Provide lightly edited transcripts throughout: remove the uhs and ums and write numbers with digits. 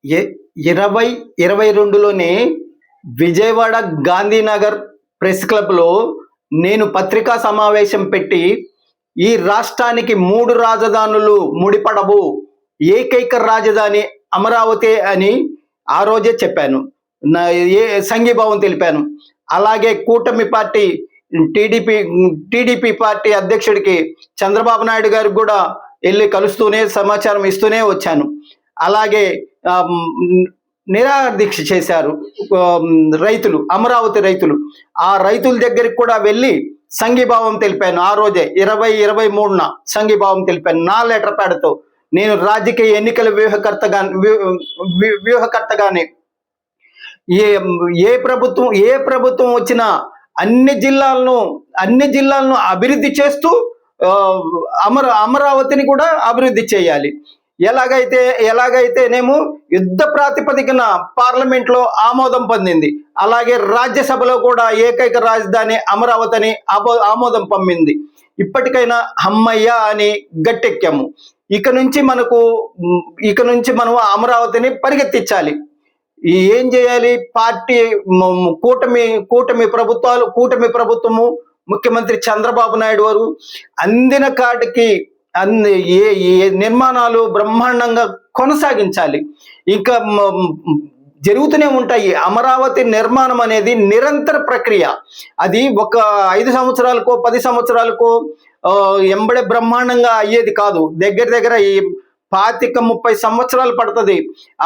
2022లోనే Vijayawada Gandhinagar press క్లబ్లో నేను పత్రికా సమావేశం పెట్టి ఈ రాష్ట్రానికి 3 రాజధానులు ముడిపడవు, ఏకైక రాజధాని అమరావతి అని ఆ రోజే చెప్పాను. సంఘీభావం తెలిపాను. అలాగే కూటమి పార్టీ టీడీపీ పార్టీ అధ్యక్షుడికి చంద్రబాబు నాయుడు గారికి కూడా వెళ్ళి కలుస్తూనే సమాచారం ఇస్తూనే వచ్చాను. అలాగే నిరాహార దీక్ష చేశారు రైతులు, అమరావతి రైతులు. ఆ రైతుల దగ్గరికి కూడా వెళ్ళి సంఘీభావం తెలిపాను. ఆ రోజే 23న సంఘీభావం తెలిపాను నా లెటర్ ప్యాడ్తో. నేను రాజకీయ ఎన్నికల వ్యూహకర్తగానే ఏ ప్రభుత్వం వచ్చినా అన్ని జిల్లాలను అభివృద్ధి చేస్తూ అమరావతిని కూడా అభివృద్ధి చేయాలి. ఎలాగైతేనేమో యుద్ధ ప్రాతిపదికన పార్లమెంట్లో ఆమోదం పొందింది, అలాగే రాజ్యసభలో కూడా ఏకైక రాజధాని అమరావతిని ఆమోదం పొందింది. ఇప్పటికైనా అమ్మయ్య అని గట్టెక్కాము. ఇక నుంచి మనం అమరావతిని పరిగెత్తించాలి. ఏం చేయాలి? పార్టీ కూటమి ప్రభుత్వము, ముఖ్యమంత్రి చంద్రబాబు నాయుడు వారు అందిన కాటికి నిర్మాణాలు బ్రహ్మాండంగా కొనసాగించాలి. ఇంకా జరుగుతూనే ఉంటాయి. అమరావతి నిర్మాణం అనేది నిరంతర ప్రక్రియ. అది ఒక 5 సంవత్సరాలకో 10 సంవత్సరాలకో ఎంబడే బ్రహ్మాండంగా అయ్యేది కాదు. దగ్గర 25-30 సంవత్సరాలు పడుతుంది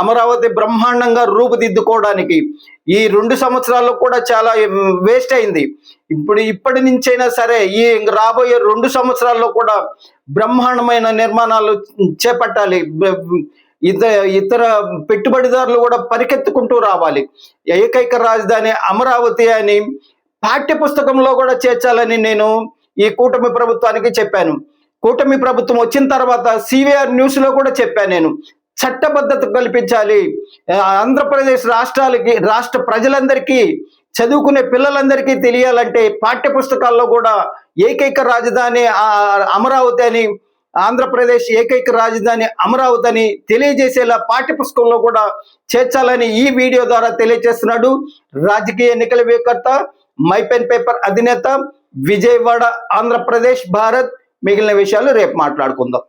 అమరావతి బ్రహ్మాండంగా రూపుదిద్దుకోవడానికి. ఈ 2 సంవత్సరాల్లో కూడా చాలా వేస్ట్ అయింది. ఇప్పటి నుంచైనా సరే ఈ రాబోయే 2 సంవత్సరాల్లో కూడా బ్రహ్మాండమైన నిర్మాణాలు చేపట్టాలి. ఇతర పెట్టుబడిదారులు కూడా పరికెత్తుకుంటూ రావాలి. ఏకైక రాజధాని అమరావతి అని పాఠ్య పుస్తకంలో కూడా చేర్చాలని నేను ఈ కూటమి ప్రభుత్వానికి చెప్పాను. కూటమి ప్రభుత్వం వచ్చిన తర్వాత CVR న్యూస్లో కూడా చెప్పాను. నేను చట్టబద్ధత కల్పించాలి. ఆంధ్రప్రదేశ్ రాష్ట్ర ప్రజలందరికీ, చదువుకునే పిల్లలందరికీ తెలియాలంటే పాఠ్య పుస్తకాల్లో కూడా ఏకైక రాజధాని అమరావతి అని, ఆంధ్రప్రదేశ్ ఏకైక రాజధాని అమరావతి అని తెలియజేసేలా పాఠ్యపుస్తకంలో కూడా చేర్చాలని ఈ వీడియో ద్వారా తెలియజేస్తున్నాడు రాజకీయ ఎన్నికల వ్యూహకర్త, మై పెన్ పేపర్ అధినేత, విజయవాడ, ఆంధ్రప్రదేశ్, భారత్. మిగిలిన విషయాలు రేపు మాట్లాడుకుందాం.